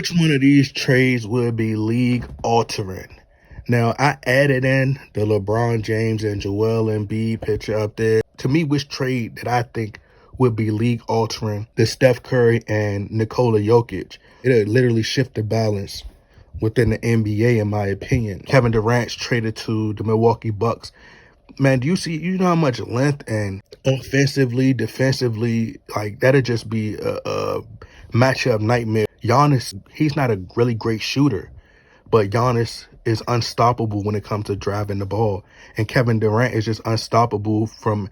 Which one of these trades would be league altering? Now, I added in the LeBron James and Joel Embiid picture up there. To me, which trade that I think would be league altering? The Steph Curry and Nikola Jokic. It'll literally shift the balance within the NBA, in my opinion. Kevin Durant's traded to the Milwaukee Bucks. Man, you know how much length and offensively, defensively, like that'd just be a matchup nightmare. Giannis, he's not a really great shooter, but Giannis is unstoppable when it comes to driving the ball. And Kevin Durant is just unstoppable from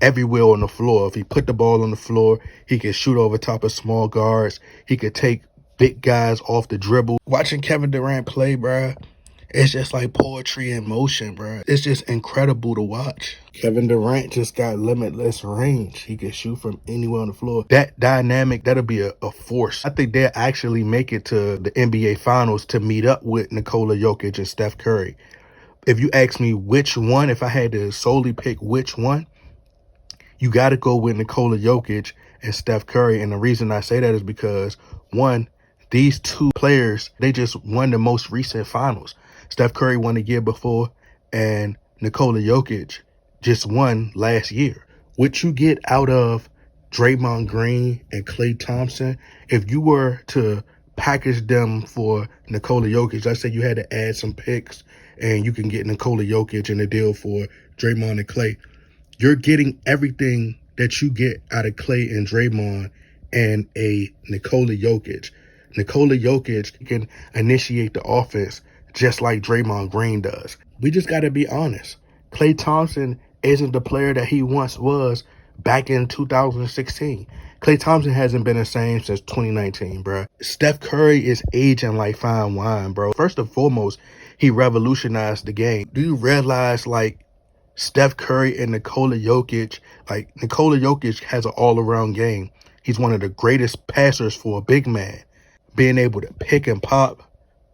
everywhere on the floor. If he put the ball on the floor, he can shoot over top of small guards. He could take big guys off the dribble. Watching Kevin Durant play, bruh, it's just like poetry in motion, bro. It's just incredible to watch. Kevin Durant just got limitless range. He can shoot from anywhere on the floor. That dynamic, that'll be a force. I think they'll actually make it to the NBA Finals to meet up with Nikola Jokic and Steph Curry. If you ask me which one, if I had to solely pick which one, you got to go with Nikola Jokic and Steph Curry. And the reason I say that is because, one, these two players, they just won the most recent finals. Steph Curry won the year before, and Nikola Jokic just won last year. What you get out of Draymond Green and Klay Thompson, if you were to package them for Nikola Jokic, let's say you had to add some picks and you can get Nikola Jokic in a deal for Draymond and Klay, you're getting everything that you get out of Klay and Draymond and a Nikola Jokic. Nikola Jokic can initiate the offense just like Draymond Green does. We just got to be honest. Klay Thompson isn't the player that he once was back in 2016. Klay Thompson hasn't been the same since 2019, bro. Steph Curry is aging like fine wine, bro. First and foremost, he revolutionized the game. Do you realize, like, Steph Curry and Nikola Jokic, like, Nikola Jokic has an all-around game. He's one of the greatest passers for a big man. Being able to pick and pop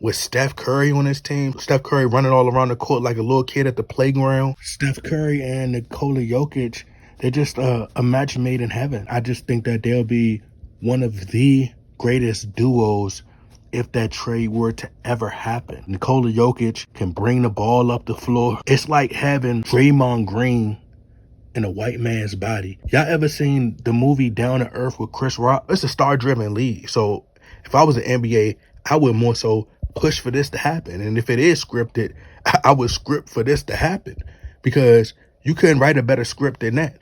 with Steph Curry on his team. Steph Curry running all around the court like a little kid at the playground. Steph Curry and Nikola Jokic, they're just a match made in heaven. I just think that they'll be one of the greatest duos if that trade were to ever happen. Nikola Jokic can bring the ball up the floor. It's like having Draymond Green in a white man's body. Y'all ever seen the movie Down to Earth with Chris Rock? It's a star-driven league. So if I was an NBA, I would more so push for this to happen. And if it is scripted, I would script for this to happen, because you couldn't write a better script than that.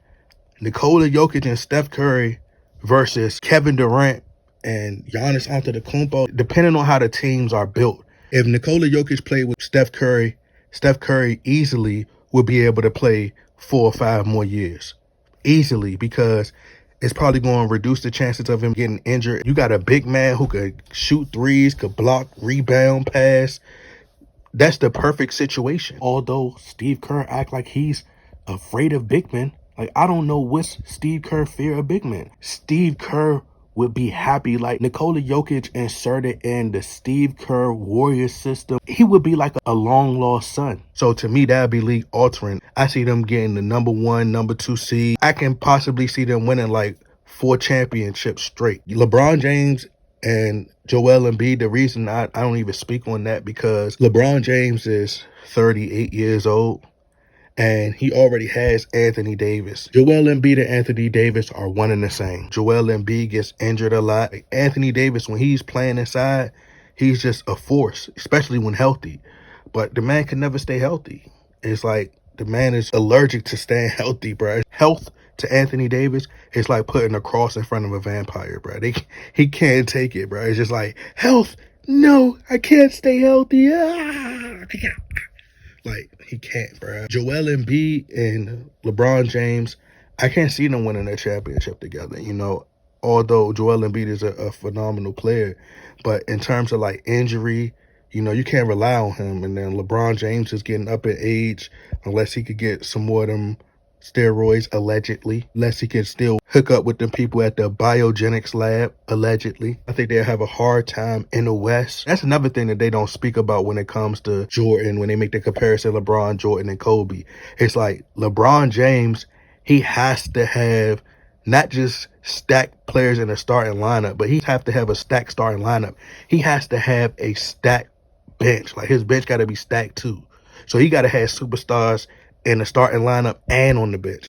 Nikola Jokic and Steph Curry versus Kevin Durant and Giannis Antetokounmpo, depending on how the teams are built. If Nikola Jokic played with Steph Curry easily would be able to play 4 or 5 more years. Easily, because it's probably going to reduce the chances of him getting injured. You got a big man who could shoot threes, could block, rebound, pass. That's the perfect situation. Although Steve Kerr act like he's afraid of big men. Like, I don't know what's Steve Kerr fear of big men. Steve Kerr would be happy, like Nikola Jokic inserted in the Steve Kerr Warriors system. He would be like a long lost son. So to me, that'd be league altering. I see them getting the number 1, number 2 seed. I can possibly see them winning like 4 championships straight. LeBron James and Joel Embiid, the reason I don't even speak on that, because LeBron James is 38 years old. And he already has Anthony Davis. Joel Embiid and Anthony Davis are one and the same. Joel Embiid gets injured a lot. Anthony Davis, when he's playing inside, he's just a force, especially when healthy. But the man can never stay healthy. It's like the man is allergic to staying healthy, bro. Health to Anthony Davis is like putting a cross in front of a vampire, bro. He can't take it, bro. It's just like, health, no, I can't stay healthy. Like, he can't, bro. Joel Embiid and LeBron James, I can't see them winning a championship together, you know, although Joel Embiid is a phenomenal player. But in terms of, like, injury, you know, you can't rely on him. And then LeBron James is getting up in age, unless he could get some more of them steroids, allegedly, unless he can still hook up with the people at the biogenics lab, allegedly. I think they'll have a hard time in the West. That's another thing that they don't speak about when it comes to Jordan, when they make the comparison LeBron, Jordan, and Kobe. It's like LeBron James, he has to have not just stack players in a starting lineup, but he have to have a stacked starting lineup. He has to have a stacked bench. Like his bench got to be stacked too. So he got to have superstars in the starting lineup and on the bench.